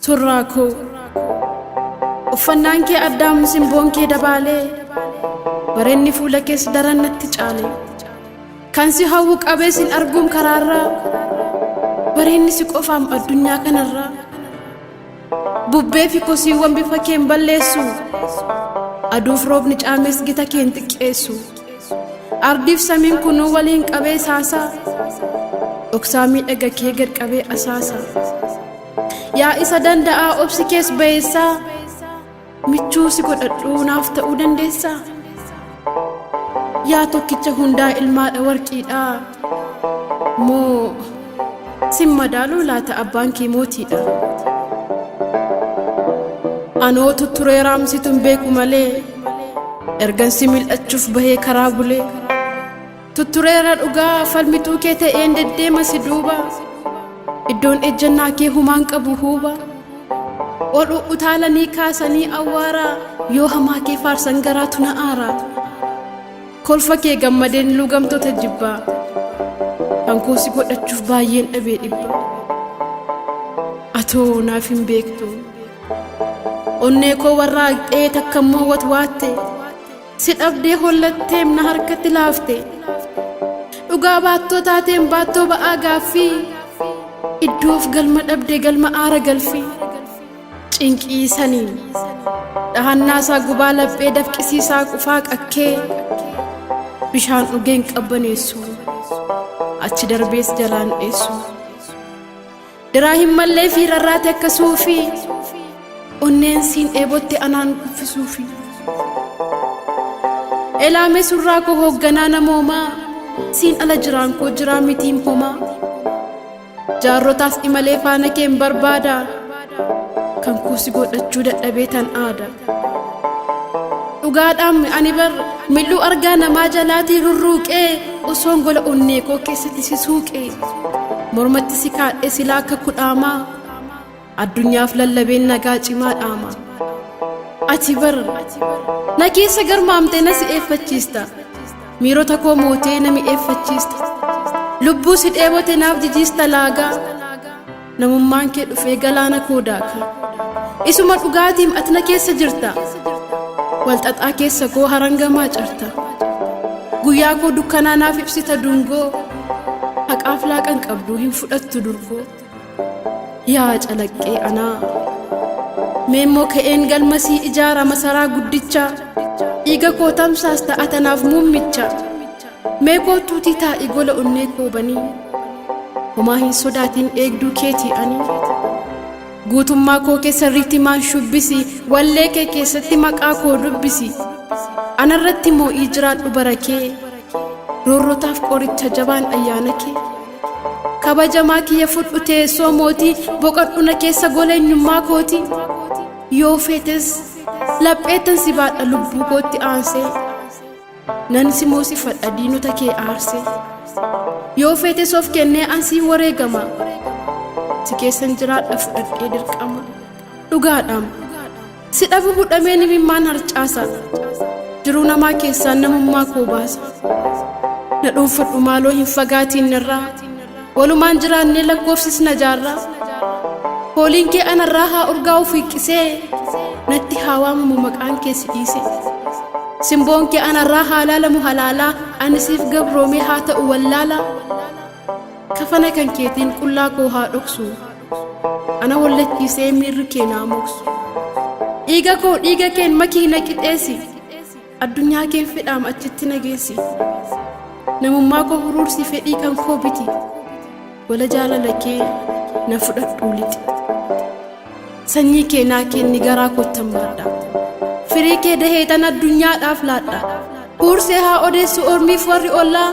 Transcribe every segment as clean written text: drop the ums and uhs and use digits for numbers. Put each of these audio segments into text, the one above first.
Surraakoo uffannaan kee addaam simboon kee dabaalee bareenni fuula kees daran natti caale kan si hawwu qabee sin arguum karaarraa bareenni si qofaam addunyaa kanarraa bubbee fi kosiiwwan bifa keen balleessu aduuf roobni caamees gita keen xiqqeessu ardiif samiin kunuu waliin qabee saasaa dhoksaa miidhaga kee gad qabee asaasa yaa isa danda'aa obsi kees bayeessaa michuu si godhadhuu naaf ta'uu dandeessaa yaa tokkicha hundaa ilmaadha warqiidhaa moo sin madaaluu laata abbaan kee mootiidha anoo tutturee raamsituun beeku malee ergan si mil'achuuf bahee karaa bulee tuttureera dhugaa falmituu kee ta'een deddeema si duuba iddoon ejjannaa kee humaan qabu huuba ol utaalanii kaasanii awwaaraa yoo hamaa kee faarsan garaatu na aaraa kolfa kee gammadeen lugamtoota jibbaa hankoo si godhachuuf baay'een dhabee dhibba atoo naaf hin beektu onnee koo warraaqxee takkammoo watwaatte si dhabdee hollatteem na harkatti laafte dhugaa baattoo taateen baattoo ba'aa gaaffii iddoof galma dhabdee galma aara galfii cinqii saniin dhahannaasaa gubaa laphee dafqisiisaa qufaa qakkee bishaan dhugeen qabbaneessu achi darbees jalaan dheessu diraa hin mallee fi rarraate akkasuufi onneen siin dheebotte anaan kuffisuufi elaame surraa koo hoogganaa namoomaa siin ala jiraan koo jiraa mitiin homaa jaarrotaas imalee faana keen barbaada kan kuusi godhachuu dadhabee tan aada dhugaadhaan ani bar milluu argaa namaa jalaatii rurruuqee osoon gola onnee koo keessatti si suuqee mormatti si kaadhee silaa akka kudhaamaa addunyaaf lallabeen nagaa cimaa dhaama ati bar na keessa garmaamtee na si eeffachiista miirota koo mootee na mi'eeffachiista lubbuu si dheebote naaf jijiista laagaa namummaan kee dhufee galaana koo daaka isuma dhugaatiim ati na keessa jirta walxaxaa keessa koo harangamaa carta guyyaa koo dukkanaa naaf ibsita dungoo haqaaf laaqan qabduu hin fudhattu durgoo yaa calaqqee anaa meemmoo ka'een galmasii ijaara masaraa guddicha dhiiga koo tamsaas ta'a tanaaf muummicha mee kootuutii taa'ii gola onnee koo banii homaa hin sodaatiin eegduu keetii ani guutummaa koo keessa rittimaan shubbisi wallee kee keessatti maqaa koo dubbisi anarratti moo'ii jiraadhu barakee roorrotaaf qoricha jabaan ayyaana kee kabajamaa kiyya fudhu teessoo mootii boqodhu na keessa gola eenyummaa kooti yoo feetes lapheettan si baadha lubbuu kootti aansee nan si moosifadha diinota kee aarsee yoo feetes of kennee ansii wareegama si keessan jiraadha fudhadhee dirqama dhugaadhaam si dhabu hudhamee nimimmaan harcaasa jiruu namaa keessaan namummaa koo baasa na dhuunfadhu maaloo hin fagaatiin irraa walumaan jiraannee lakkoofsisna jaarraa hooliin kee anarraa haa urgaa'u fiiqqisee natti haa waamamu maqaan kee si dhiise simboon kee anarraa haa laalamu halaalaa ani siif gabroomee haa ta'u wallaalaa kafana kan keetiin qullaa koo haa dhoksu ana wallachiisee miirri kee naa moksu dhiiga koo dhiiga keen makii na qixeessi addunyaa keen fedhaam achitti na geessi namummaa koo huruursi fedhii kan koo biti wala jaalala kee na fudhadhuu lixi sanyii kee naa kenni garaa kottammaadha firii kee daheetan addunyaadhaaf laadha huursee haa odeessu ormiif warri ollaa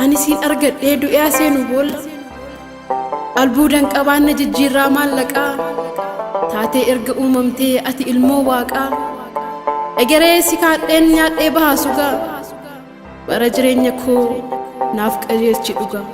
ani siin argadhee du'ee seenu boolla albuudan qabaan na jijjiirraa maallaqaa taatee erga uumamtee ati ilmoo waaqaa egeree si kaadheen nyaadhee bahaa sugaa bara jireenya koo naaf qajeelchi dhugaa